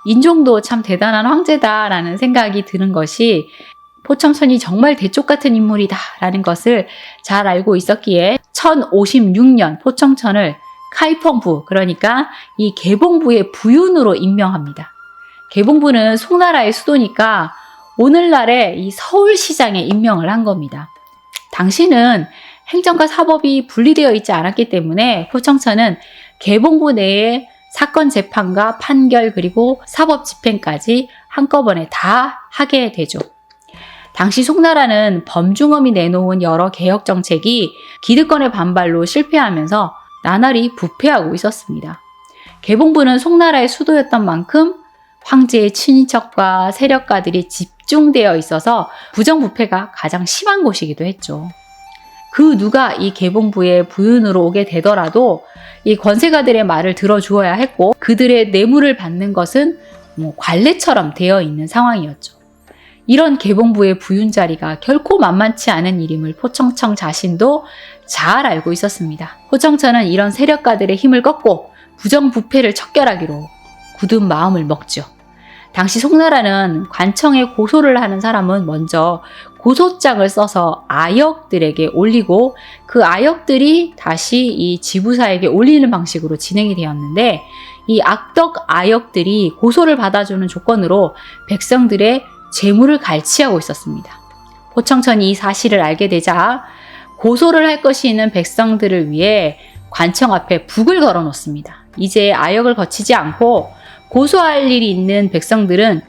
인종도 참 대단한 황제다라는 생각이 드는 것이 포청천이 정말 대쪽 같은 인물이다라는 것을 잘 알고 있었기에 1056년 포청천을 카이펑부, 그러니까 이 개봉부의 부윤으로 임명합니다. 개봉부는 송나라의 수도니까 오늘날의 이 서울시장에 임명을 한 겁니다. 당시는 행정과 사법이 분리되어 있지 않았기 때문에 포청천은 개봉부 내에 사건 재판과 판결 그리고 사법 집행까지 한꺼번에 다 하게 되죠. 당시 송나라는 범중엄이 내놓은 여러 개혁 정책이 기득권의 반발로 실패하면서 나날이 부패하고 있었습니다. 개봉부는 송나라의 수도였던 만큼 황제의 친인척과 세력가들이 집중되어 있어서 부정부패가 가장 심한 곳이기도 했죠. 그 누가 이 개봉부의 부윤으로 오게 되더라도 이 권세가들의 말을 들어주어야 했고 그들의 뇌물을 받는 것은 관례처럼 되어 있는 상황이었죠. 이런 개봉부의 부윤 자리가 결코 만만치 않은 일임을 포청천 자신도 잘 알고 있었습니다. 포청천은 이런 세력가들의 힘을 꺾고 부정부패를 척결하기로 굳은 마음을 먹죠. 당시 송나라는 관청에 고소를 하는 사람은 먼저 고소장을 써서 아역들에게 올리고 그 아역들이 다시 이 지부사에게 올리는 방식으로 진행이 되었는데 이 악덕 아역들이 고소를 받아주는 조건으로 백성들의 재물을 갈취하고 있었습니다. 포청천이 이 사실을 알게 되자 고소를 할 것이 있는 백성들을 위해 관청 앞에 북을 걸어 놓습니다. 이제 아역을 거치지 않고 고소할 일이 있는 백성들은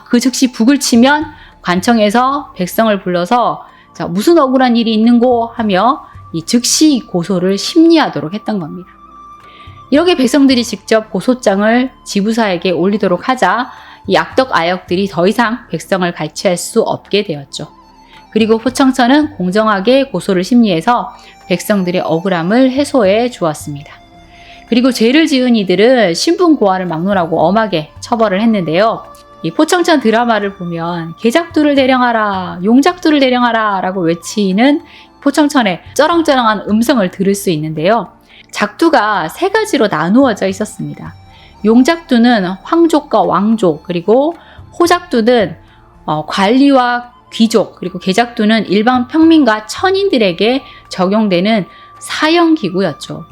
그 즉시 북을 치면 관청에서 백성을 불러서 자, 무슨 억울한 일이 있는고 하며 이 즉시 고소를 심리하도록 했던 겁니다. 이렇게 백성들이 직접 고소장을 지부사에게 올리도록 하자 이 악덕 아역들이 더 이상 백성을 갈취할 수 없게 되었죠. 그리고 포청천은 공정하게 고소를 심리해서 백성들의 억울함을 해소해 주었습니다. 그리고 죄를 지은 이들은 신분고하를 막론하고 엄하게 처벌을 했는데요. 이 포청천 드라마를 보면 개작두를 대령하라, 용작두를 대령하라 라고 외치는 포청천의 쩌렁쩌렁한 음성을 들을 수 있는데요. 작두가 세 가지로 나누어져 있었습니다. 용작두는 황족과 왕족, 그리고 호작두는 관리와 귀족, 그리고 개작두는 일반 평민과 천인들에게 적용되는 사형기구였죠.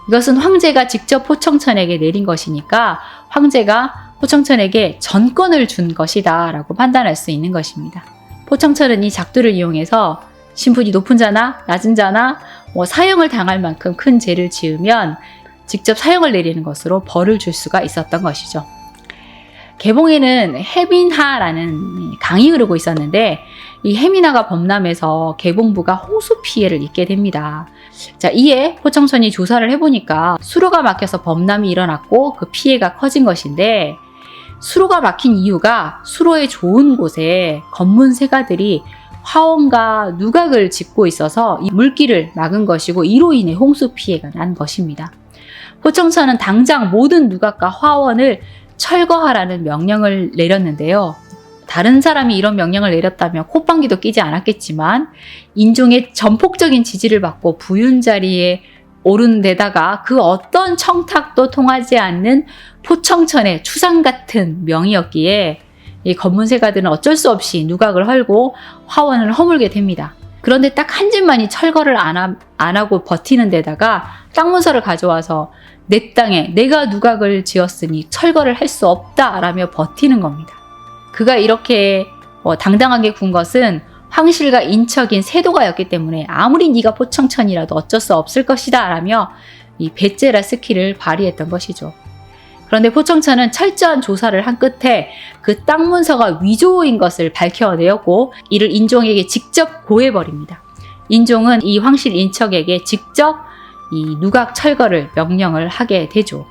이것은 황제가 직접 포청천에게 내린 것이니까 황제가 포청천에게 전권을 준 것이다 라고 판단할 수 있는 것입니다. 포청천은 이 작두를 이용해서 신분이 높은 자나 낮은 자나 사형을 당할 만큼 큰 죄를 지으면 직접 사형을 내리는 것으로 벌을 줄 수가 있었던 것이죠. 개봉에는 해민하라는 강이 흐르고 있었는데 이 해민하가 범람해서 개봉부가 홍수 피해를 입게 됩니다. 자, 이에 포청천이 조사를 해보니까 수로가 막혀서 범람이 일어났고 그 피해가 커진 것인데 수로가 막힌 이유가 수로의 좋은 곳에 검문세가들이 화원과 누각을 짓고 있어서 이 물길을 막은 것이고 이로 인해 홍수 피해가 난 것입니다. 포청천은 당장 모든 누각과 화원을 철거하라는 명령을 내렸는데요. 다른 사람이 이런 명령을 내렸다면 콧방귀도 끼지 않았겠지만 인종의 전폭적인 지지를 받고 부윤 자리에 오른 데다가 그 어떤 청탁도 통하지 않는 포청천의 추상 같은 명이었기에 이 검문세가들은 어쩔 수 없이 누각을 헐고 화원을 허물게 됩니다. 그런데 딱 한 집만이 철거를 안 하고 버티는 데다가 땅 문서를 가져와서 내 땅에 내가 누각을 지었으니 철거를 할 수 없다라며 버티는 겁니다. 그가 이렇게 당당하게 군 것은 황실과 인척인 세도가였기 때문에 아무리 네가 포청천이라도 어쩔 수 없을 것이다 라며 이 배째라 스킬을 발휘했던 것이죠. 그런데 포청천은 철저한 조사를 한 끝에 그 땅 문서가 위조인 것을 밝혀내었고 이를 인종에게 직접 고해버립니다. 인종은 이 황실 인척에게 직접 이 누각 철거를 명령을 하게 되죠.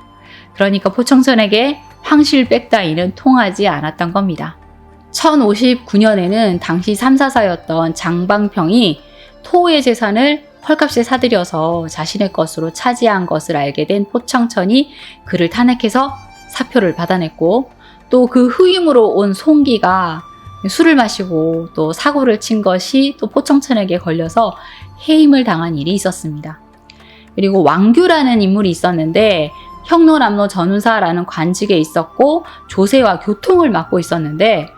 그러니까 포청천에게 황실백 따위는 통하지 않았던 겁니다. 1059년에는 당시 삼사사였던 장방평이 토의 재산을 헐값에 사들여서 자신의 것으로 차지한 것을 알게 된 포청천이 그를 탄핵해서 사표를 받아냈고 또 그 후임으로 온 송기가 술을 마시고 또 사고를 친 것이 또 포청천에게 걸려서 해임을 당한 일이 있었습니다. 그리고 왕규라는 인물이 있었는데 형노남노 전운사라는 관직에 있었고 조세와 교통을 맡고 있었는데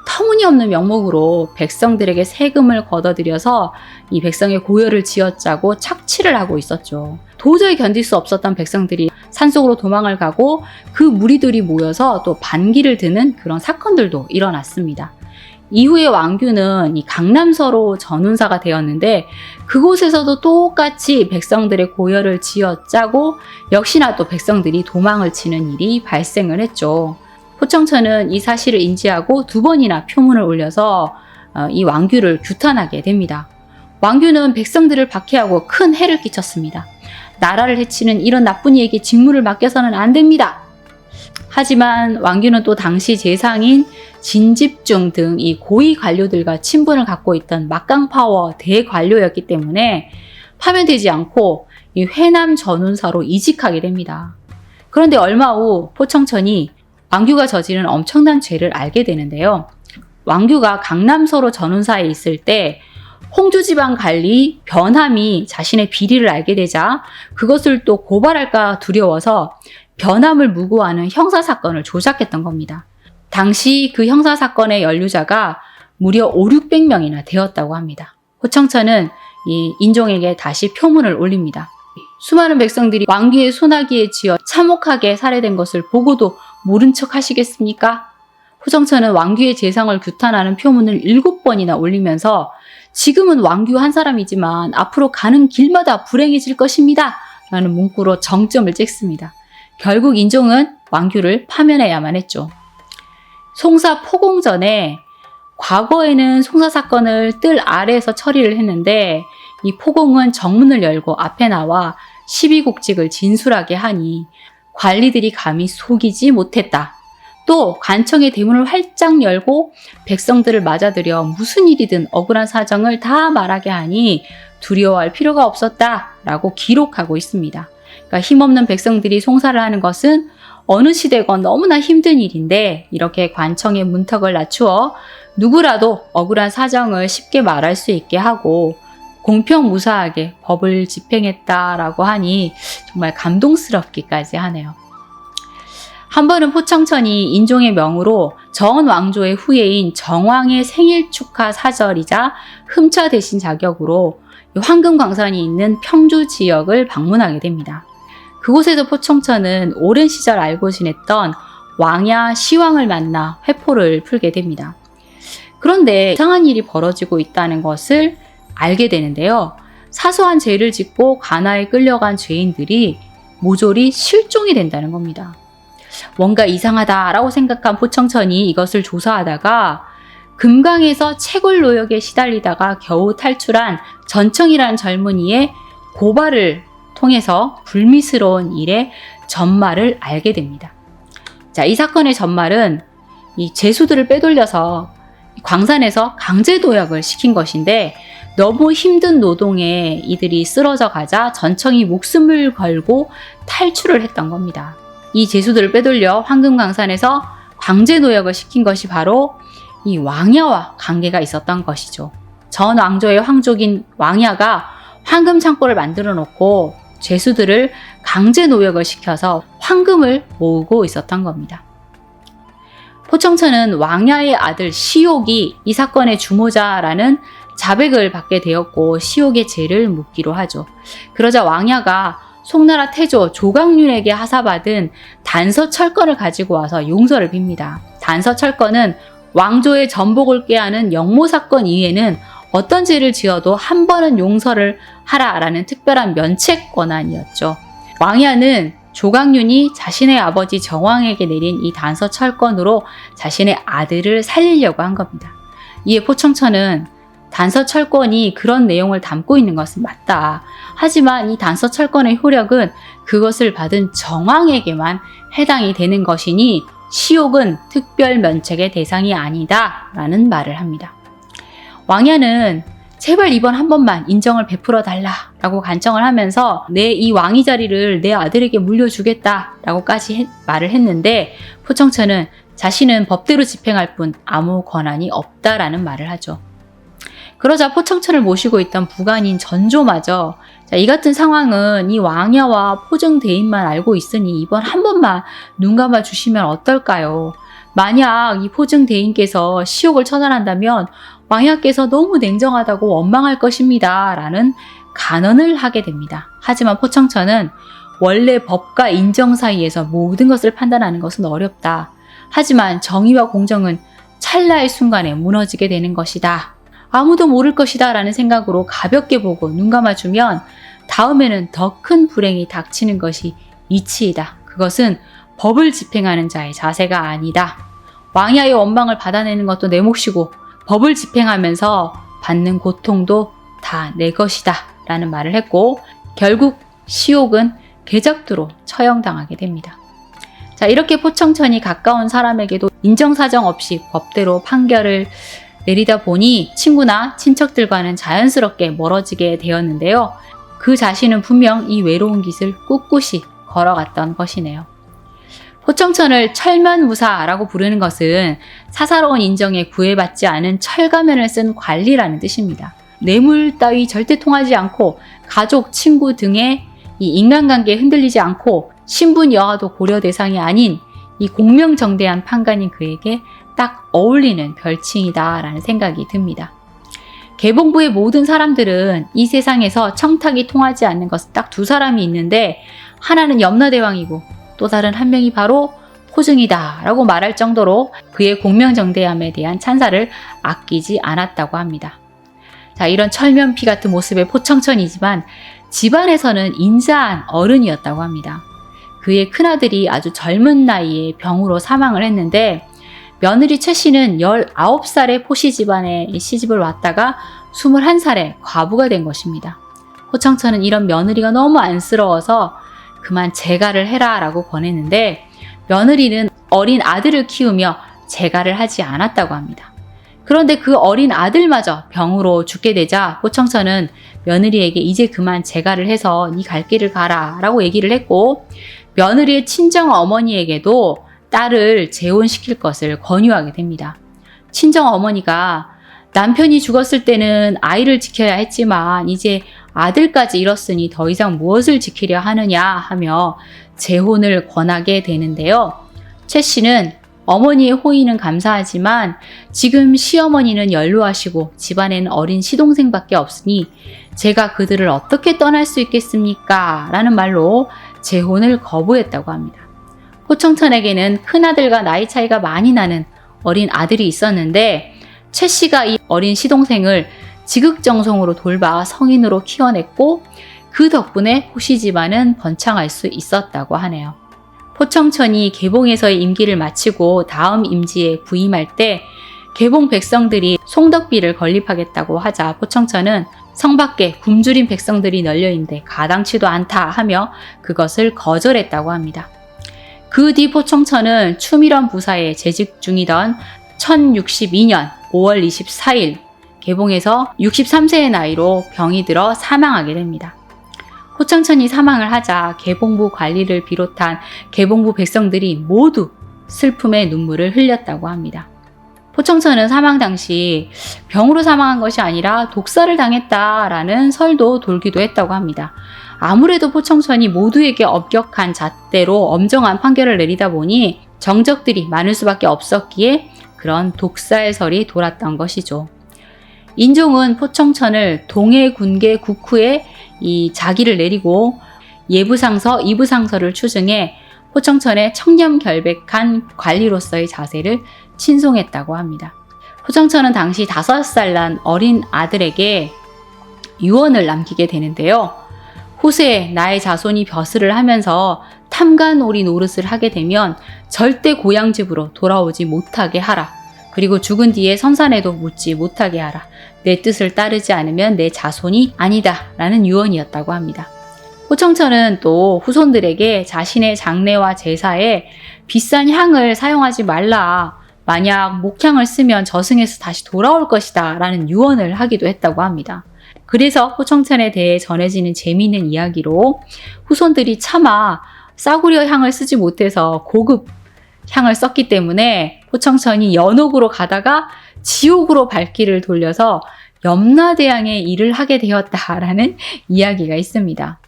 터무니없는 명목으로 백성들에게 세금을 걷어들여서 이 백성의 고열을 쥐어짜고 착취를 하고 있었죠. 도저히 견딜 수 없었던 백성들이 산속으로 도망을 가고 그 무리들이 모여서 또 반기를 드는 그런 사건들도 일어났습니다. 이후에 왕규는 이 강남서로 전운사가 되었는데 그곳에서도 똑같이 백성들의 고열을 쥐어짜고 역시나 또 백성들이 도망을 치는 일이 발생을 했죠. 포청천은 이 사실을 인지하고 2번이나 표문을 올려서 이 왕규를 규탄하게 됩니다. 왕규는 백성들을 박해하고 큰 해를 끼쳤습니다. 나라를 해치는 이런 나쁜 이에게 직무를 맡겨서는 안 됩니다. 하지만 왕규는 또 당시 재상인 진집중 등 이 고위 관료들과 친분을 갖고 있던 막강파워 대관료였기 때문에 파면되지 않고 이 회남 전운사로 이직하게 됩니다. 그런데 얼마 후 포청천이 왕규가 저지른 엄청난 죄를 알게 되는데요. 왕규가 강남서로 전운사에 있을 때 홍주지방 관리 변함이 자신의 비리를 알게 되자 그것을 또 고발할까 두려워서 변함을 무고하는 형사사건을 조작했던 겁니다. 당시 그 형사사건의 연루자가 무려 500~600명이나 되었다고 합니다. 포청천은 이 인종에게 다시 표문을 올립니다. 수많은 백성들이 왕규의 소나기에 쥐어 참혹하게 살해된 것을 보고도 모른 척 하시겠습니까? 포청천은 왕규의 재상을 규탄하는 표문을 7번이나 올리면서 지금은 왕규 한 사람이지만 앞으로 가는 길마다 불행해질 것입니다. 라는 문구로 정점을 찍습니다. 결국 인종은 왕규를 파면해야만 했죠. 송사 포공전에 과거에는 송사 사건을 뜰 아래에서 처리를 했는데 이 포공은 정문을 열고 앞에 나와 시비국직을 진술하게 하니 관리들이 감히 속이지 못했다. 또 관청의 대문을 활짝 열고 백성들을 맞아들여 무슨 일이든 억울한 사정을 다 말하게 하니 두려워할 필요가 없었다라고 기록하고 있습니다. 그러니까 힘없는 백성들이 송사를 하는 것은 어느 시대건 너무나 힘든 일인데 이렇게 관청의 문턱을 낮추어 누구라도 억울한 사정을 쉽게 말할 수 있게 하고 공평무사하게 법을 집행했다라고 하니 정말 감동스럽기까지 하네요. 한 번은 포청천이 인종의 명으로 전 왕조의 후예인 정왕의 생일 축하 사절이자 흠차 대신 자격으로 황금광산이 있는 평주 지역을 방문하게 됩니다. 그곳에서 포청천은 오랜 시절 알고 지냈던 왕야 시왕을 만나 회포를 풀게 됩니다. 그런데 이상한 일이 벌어지고 있다는 것을 알게 되는데요. 사소한 죄를 짓고 관아에 끌려간 죄인들이 모조리 실종이 된다는 겁니다. 뭔가 이상하다라고 생각한 포청천이 이것을 조사하다가 금강에서 채굴 노역에 시달리다가 겨우 탈출한 전청이라는 젊은이의 고발을 통해서 불미스러운 일의 전말을 알게 됩니다. 자, 이 사건의 전말은 이 죄수들을 빼돌려서 광산에서 강제 도약을 시킨 것인데 너무 힘든 노동에 이들이 쓰러져 가자 전청이 목숨을 걸고 탈출을 했던 겁니다. 이 죄수들을 빼돌려 황금광산에서 강제 노역을 시킨 것이 바로 이 왕야와 관계가 있었던 것이죠. 전 왕조의 황족인 왕야가 황금 창고를 만들어 놓고 죄수들을 강제 노역을 시켜서 황금을 모으고 있었던 겁니다. 포청천은 왕야의 아들 시옥이 이 사건의 주모자라는 자백을 받게 되었고 시옥의 죄를 묻기로 하죠. 그러자 왕야가 송나라 태조 조강윤에게 하사받은 단서철권을 가지고 와서 용서를 빕니다. 단서철권은 왕조의 전복을 꾀하는 역모사건 이외에는 어떤 죄를 지어도 한 번은 용서를 하라라는 특별한 면책 권한이었죠. 왕야는 조강윤이 자신의 아버지 정왕에게 내린 이 단서철권으로 자신의 아들을 살리려고 한 겁니다. 이에 포청천은 단서철권이 그런 내용을 담고 있는 것은 맞다. 하지만 이 단서철권의 효력은 그것을 받은 정왕에게만 해당이 되는 것이니 시옥은 특별 면책의 대상이 아니다 라는 말을 합니다. 왕야는 제발 이번 한 번만 인정을 베풀어 달라라고 간청을 하면서 내 이 왕위 자리를 내 아들에게 물려주겠다라고까지 말을 했는데 포청천은 자신은 법대로 집행할 뿐 아무 권한이 없다라는 말을 하죠. 그러자 포청천을 모시고 있던 부관인 전조마저 자, 이 같은 상황은 이 왕야와 포증대인만 알고 있으니 이번 한 번만 눈 감아 주시면 어떨까요? 만약 이 포증대인께서 시옥을 처단한다면 왕야께서 너무 냉정하다고 원망할 것입니다. 라는 간언을 하게 됩니다. 하지만 포청천은 원래 법과 인정 사이에서 모든 것을 판단하는 것은 어렵다. 하지만 정의와 공정은 찰나의 순간에 무너지게 되는 것이다. 아무도 모를 것이다 라는 생각으로 가볍게 보고 눈 감아주면 다음에는 더 큰 불행이 닥치는 것이 이치이다. 그것은 법을 집행하는 자의 자세가 아니다. 왕야의 원망을 받아내는 것도 내 몫이고 법을 집행하면서 받는 고통도 다 내 것이다 라는 말을 했고 결국 시옥은 괴작두로 처형당하게 됩니다. 자, 이렇게 포청천이 가까운 사람에게도 인정사정 없이 법대로 판결을 내리다 보니 친구나 친척들과는 자연스럽게 멀어지게 되었는데요. 그 자신은 분명 이 외로운 길을 꿋꿋이 걸어갔던 것이네요. 포청천을 철면무사라고 부르는 것은 사사로운 인정에 구애받지 않은 철가면을 쓴 관리라는 뜻입니다. 뇌물 따위 절대 통하지 않고 가족, 친구 등의 이 인간관계에 흔들리지 않고 신분 여하도 고려 대상이 아닌 이 공명정대한 판관인 그에게 딱 어울리는 별칭이다 라는 생각이 듭니다. 개봉부의 모든 사람들은 이 세상에서 청탁이 통하지 않는 것은 딱 두 사람이 있는데 하나는 염라대왕이고 또 다른 한 명이 바로 포증이다 라고 말할 정도로 그의 공명정대함에 대한 찬사를 아끼지 않았다고 합니다. 자, 이런 철면피 같은 모습의 포청천이지만 집안에서는 인자한 어른이었다고 합니다. 그의 큰아들이 아주 젊은 나이에 병으로 사망을 했는데 며느리 최 씨는 19살에 포시 집안에 시집을 왔다가 21살에 과부가 된 것입니다. 포청천은 이런 며느리가 너무 안쓰러워서 그만 재가를 해라 라고 권했는데 며느리는 어린 아들을 키우며 재가를 하지 않았다고 합니다. 그런데 그 어린 아들마저 병으로 죽게 되자 포청천은 며느리에게 이제 그만 재가를 해서 네 갈 길을 가라 라고 얘기를 했고 며느리의 친정 어머니에게도 딸을 재혼시킬 것을 권유하게 됩니다. 친정 어머니가 남편이 죽었을 때는 아이를 지켜야 했지만 이제 아들까지 잃었으니 더 이상 무엇을 지키려 하느냐 하며 재혼을 권하게 되는데요. 최 씨는 어머니의 호의는 감사하지만 지금 시어머니는 연로하시고 집안에는 어린 시동생밖에 없으니 제가 그들을 어떻게 떠날 수 있겠습니까? 라는 말로 재혼을 거부했다고 합니다. 포청천에게는 큰아들과 나이 차이가 많이 나는 어린 아들이 있었는데 최 씨가 이 어린 시동생을 지극정성으로 돌봐 성인으로 키워냈고 그 덕분에 포시 집안은 번창할 수 있었다고 하네요. 포청천이 개봉에서의 임기를 마치고 다음 임지에 부임할 때 개봉 백성들이 송덕비를 건립하겠다고 하자 포청천은 성 밖에 굶주린 백성들이 널려있는데 가당치도 않다 하며 그것을 거절했다고 합니다. 그 뒤 포청천은 추밀원 부사에 재직 중이던 1062년 5월 24일 개봉에서 63세의 나이로 병이 들어 사망하게 됩니다. 포청천이 사망을 하자 개봉부 관리를 비롯한 개봉부 백성들이 모두 슬픔의 눈물을 흘렸다고 합니다. 포청천은 사망 당시 병으로 사망한 것이 아니라 독사를 당했다라는 설도 돌기도 했다고 합니다. 아무래도 포청천이 모두에게 엄격한 잣대로 엄정한 판결을 내리다 보니 정적들이 많을 수밖에 없었기에 그런 독사의 설이 돌았던 것이죠. 인종은 포청천을 동해군계 국후에 이 자기를 내리고 예부상서, 이부상서를 추증해 포청천의 청렴결백한 관리로서의 자세를 친송했다고 합니다. 포청천은 당시 5살 난 어린 아들에게 유언을 남기게 되는데요. 후세에 나의 자손이 벼슬을 하면서 탐관오리 노릇을 하게 되면 절대 고향집으로 돌아오지 못하게 하라. 그리고 죽은 뒤에 성산에도 묻지 못하게 하라. 내 뜻을 따르지 않으면 내 자손이 아니다 라는 유언이었다고 합니다. 포청천은 또 후손들에게 자신의 장례와 제사에 비싼 향을 사용하지 말라. 만약 목향을 쓰면 저승에서 다시 돌아올 것이다 라는 유언을 하기도 했다고 합니다. 그래서 포청천에 대해 전해지는 재미있는 이야기로 후손들이 차마 싸구려 향을 쓰지 못해서 고급 향을 썼기 때문에 포청천이 연옥으로 가다가 지옥으로 발길을 돌려서 염라대왕의 일을 하게 되었다라는 이야기가 있습니다.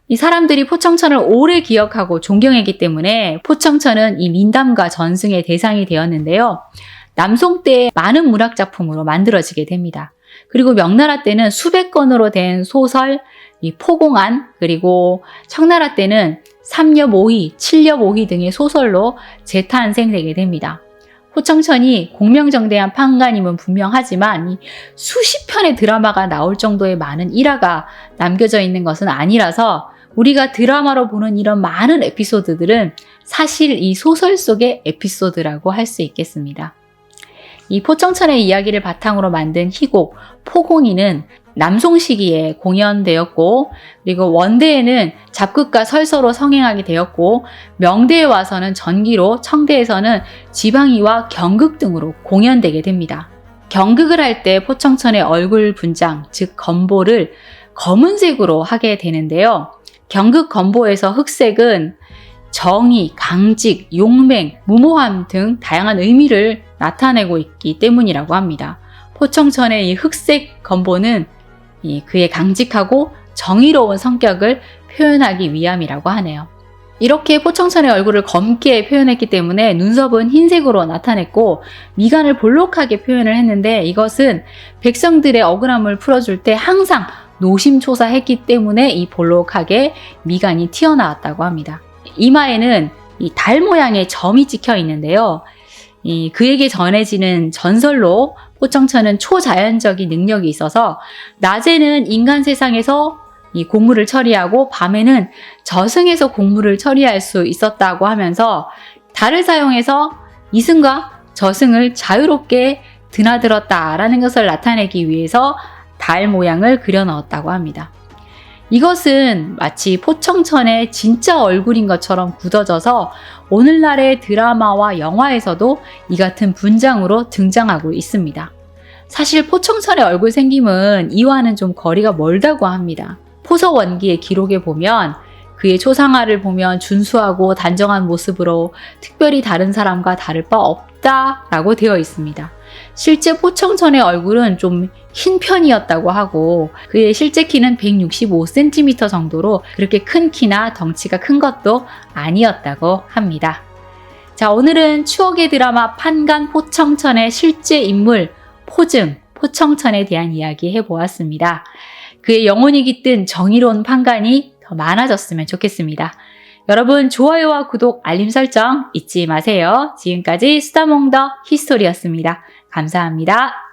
이 사람들이 포청천을 오래 기억하고 존경했기 때문에 포청천은 이 민담과 전승의 대상이 되었는데요. 남송 때 많은 문학작품으로 만들어지게 됩니다. 그리고 명나라 때는 수백 권으로 된 소설, 이 포공안, 그리고 청나라 때는 삼엽오희, 칠엽오희 등의 소설로 재탄생되게 됩니다. 포청천이 공명정대한 판관임은 분명하지만 이 수십 편의 드라마가 나올 정도의 많은 일화가 남겨져 있는 것은 아니라서 우리가 드라마로 보는 이런 많은 에피소드들은 사실 이 소설 속의 에피소드라고 할 수 있겠습니다. 이 포청천의 이야기를 바탕으로 만든 희곡 포공이는 남송 시기에 공연되었고, 그리고 원대에는 잡극과 설서로 성행하게 되었고, 명대에 와서는 전기로, 청대에서는 지방이와 경극 등으로 공연되게 됩니다. 경극을 할 때 포청천의 얼굴 분장, 즉 건보를 검은색으로 하게 되는데요. 경극 건보에서 흑색은 정의, 강직, 용맹, 무모함 등 다양한 의미를 나타내고 있기 때문이라고 합니다. 포청천의 이 흑색 건보는 그의 강직하고 정의로운 성격을 표현하기 위함이라고 하네요. 이렇게 포청천의 얼굴을 검게 표현했기 때문에 눈썹은 흰색으로 나타냈고 미간을 볼록하게 표현을 했는데, 이것은 백성들의 억울함을 풀어줄 때 항상 노심초사했기 때문에 이 볼록하게 미간이 튀어나왔다고 합니다. 이마에는 이 달 모양의 점이 찍혀 있는데요. 그에게 전해지는 전설로 포청천은 초자연적인 능력이 있어서 낮에는 인간 세상에서 이 공무를 처리하고 밤에는 저승에서 공무를 처리할 수 있었다고 하면서 달을 사용해서 이승과 저승을 자유롭게 드나들었다라는 것을 나타내기 위해서 달 모양을 그려 넣었다고 합니다. 이것은 마치 포청천의 진짜 얼굴인 것처럼 굳어져서 오늘날의 드라마와 영화에서도 이 같은 분장으로 등장하고 있습니다. 사실 포청천의 얼굴 생김은 이와는 좀 거리가 멀다고 합니다. 포서원기의 기록에 보면 그의 초상화를 보면 준수하고 단정한 모습으로 특별히 다른 사람과 다를 바 없다라고 되어 있습니다. 실제 포청천의 얼굴은 좀 흰 편이었다고 하고 그의 실제 키는 165cm 정도로 그렇게 큰 키나 덩치가 큰 것도 아니었다고 합니다. 자, 오늘은 추억의 드라마 판관 포청천의 실제 인물 포증, 포청천에 대한 이야기 해보았습니다. 그의 영혼이 깃든 정의로운 판관이 더 많아졌으면 좋겠습니다. 여러분 좋아요와 구독, 알림 설정 잊지 마세요. 지금까지 수다몽더 히스토리였습니다. 감사합니다.